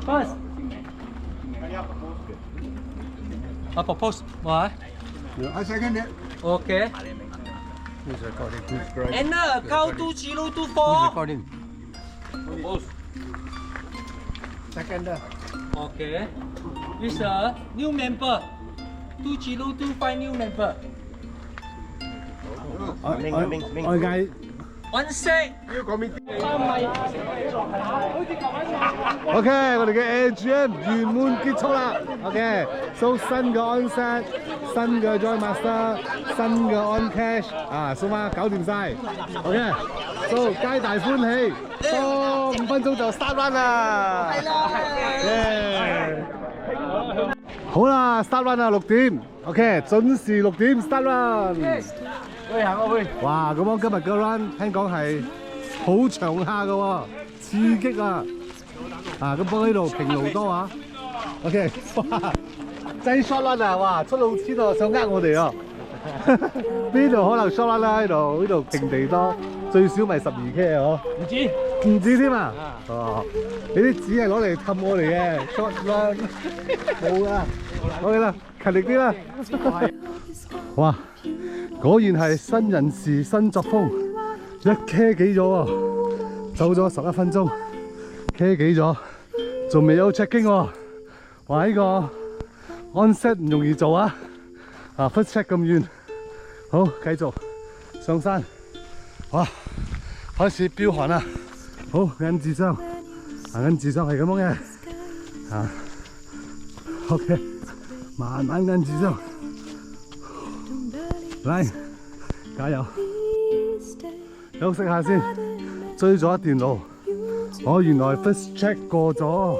First. I propose. Why? I second it. Okay. Who's recording? Who's great? Anna, count 2024. Recording. Propose. Second. Okay. This new member. 2025 new member.我嗌 One sec. OK， 我哋嘅 AGM 圓滿結束啦。OK，so 新嘅 onset， 新嘅 Joy Master， 新嘅 on cash 啊，數碼搞掂晒。OK，so 皆大歡喜，多5分鐘就 start run 啦。係啦。好啦 ，start run 啦，6點。OK， 準時6點 start run。喂，行啊喂！哇，咁我今日嘅 run 聽講係好長下嘅喎，刺激啊！啊，咁不過呢度平路多啊。OK， 哇，真 short run 啊！哇，出路黐度想呃我哋啊！呢度可能 short run 啦，呢度平地多，最少咪12K 啊！唔止添啊！哦，你啲紙係攞嚟氹我哋嘅 short run， 冇啊！好啦，勤力啲啦！哇！果然係新人士新作風，1K 幾咗喎，走咗11分鐘 ，K 幾咗，仲未有 check in 喎，哇！呢個 onset 唔容易做啊，first check 咁遠，好繼續上山，哇！開始飆寒啦，好印字箱，印字箱係咁樣嘅，OK， 慢慢印字箱。嚟，加油！休息下先，追咗一段路。我原來 first check 過咗，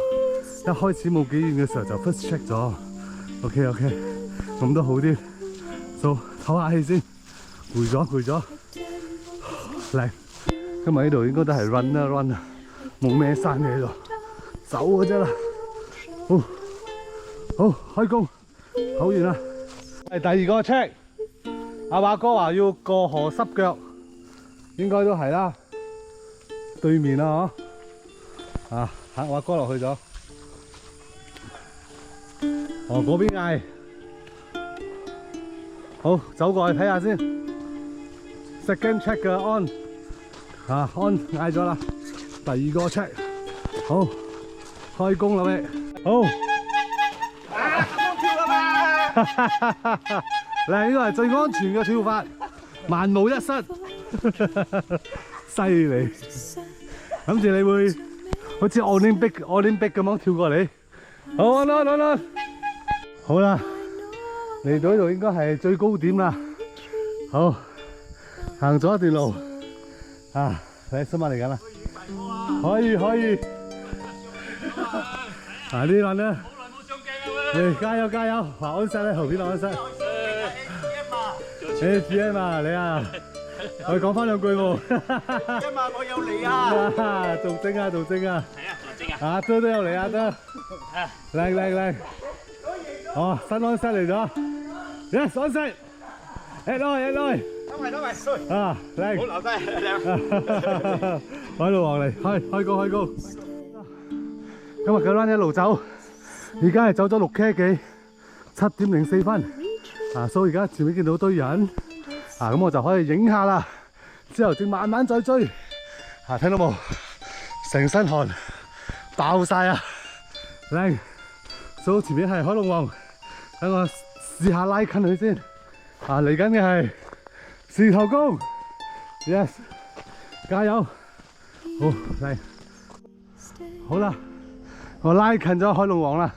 一開始冇幾遠嘅時候就 first check 咗。OK， 咁都好啲。做唞下氣先，攰咗。嚟，今日呢度應該都係 run 啊，冇咩山嘅喺度，走嘅啫啦。好，開工，唞完啦。係第二個 check。阿華哥話要過河濕腳，應該都係啦。對面啦嗬，行華哥落去咗。哦，嗰邊嗌，好走過去睇下先。Second check 嘅 on， on 嗌咗啦。第二個 check， 好開工啦喂，好。嗱，呢個係最安全嘅跳法，萬無一失，犀利！諗住你會好似Olympic咁樣跳過嚟，好安！好啦，嚟到呢度應該係最高點啦。好，行咗一段路，嚟新馬嚟緊啦，可以。呢輪咧，嚟加油！話安塞咧，後邊安塞。GM 啊，你啊，我講翻兩句喎。今日我有嚟啊！做精啊！係啊，做精啊！都有嚟啊，都。嚟。哦，新安塞嚟咗。Yes， 安塞。Head on。收埋。嚟。唔好留低。海陸王嚟，開工。今日嘅 run 一路走，而家係走咗6K 幾，7點04分。所以而家前面見到堆人，咁我就可以影下啦。之後正慢慢再追，聽到冇？成身汗，爆晒啊！靚，所以前面係海龍王，等我試下拉近佢先。嚟緊嘅係獅頭公 ，yes， 加油！好嚟，好啦，我拉近咗海龍王啦，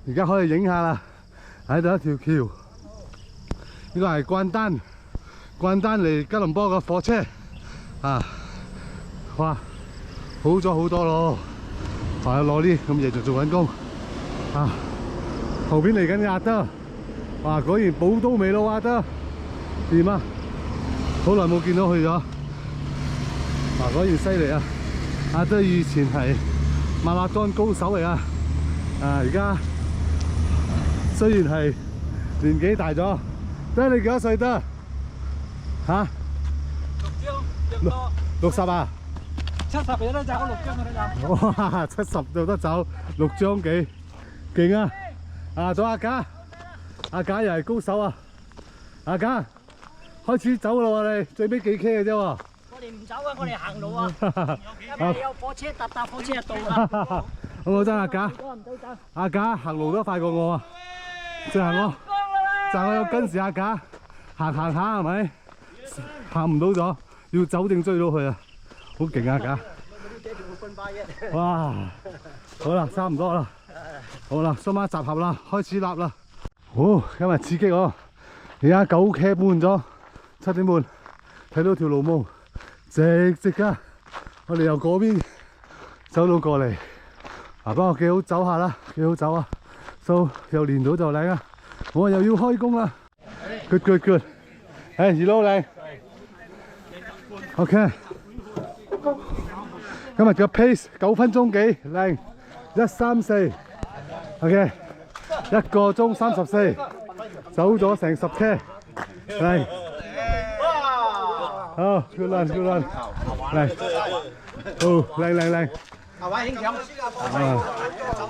而家可以影下啦，喺度一條橋。呢個係關丹嚟吉隆坡嘅火車，哇，好咗好多咯，有攞啲咁夜就做緊工，後邊嚟緊嘅阿德，哇，果然寶刀未老阿德，掂啊，好耐冇見到佢咗，果然犀利啊，阿德以前係馬拉松高手嚟啊，而家雖然係年紀大咗。得你幾多歲得？60啊70有得走，6張有得走。哇，70就得走，6張幾，勁啊！啊，仲有阿賈，阿賈又係高手啊！阿賈開始走啦喎，你最尾幾 K 嘅啫喎。我哋唔走啊，我哋行路啊。因為有火車搭火車就到啦。好唔好真阿賈？阿賈行路都快過我啊！就係我有跟住阿賈行下係咪？行唔到咗，要走定追到佢啊！好勁啊賈！哇！好啦，差唔多啦。好啦，今晚集合啦，開始立啦。好，今日刺激喎！而家9 K 半咗，7點半睇到條路毛，直㗎。我哋由嗰邊走到過嚟，不過幾好走下啦，幾好走啊！又練到就靚啊！我又要開工啦 ！Good。誒，二佬靚。OK。今日嘅 pace 9分鐘幾靚，134。OK。1個鐘34，走咗成10 K， 嚟，好 ，good run，嚟，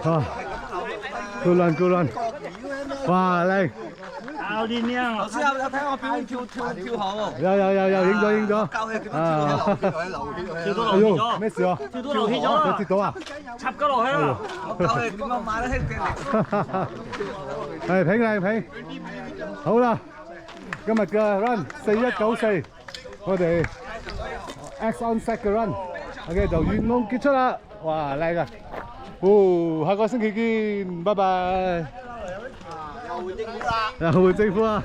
好，靚，good run，哇，靚，教練呀，老師有睇我表演跳好喎。有，影咗，跳到哎呦，流血咗，咩事啊？跳到流血咗啦，有跌到啊？插咗落去啦。我教你點樣買得起嘅。係平，好啦，今日嘅 run 4194，我哋 X on set 嘅 run，OK 就圓夢結束啦，哇靚啊！下個星期見，拜拜。又會政府啦！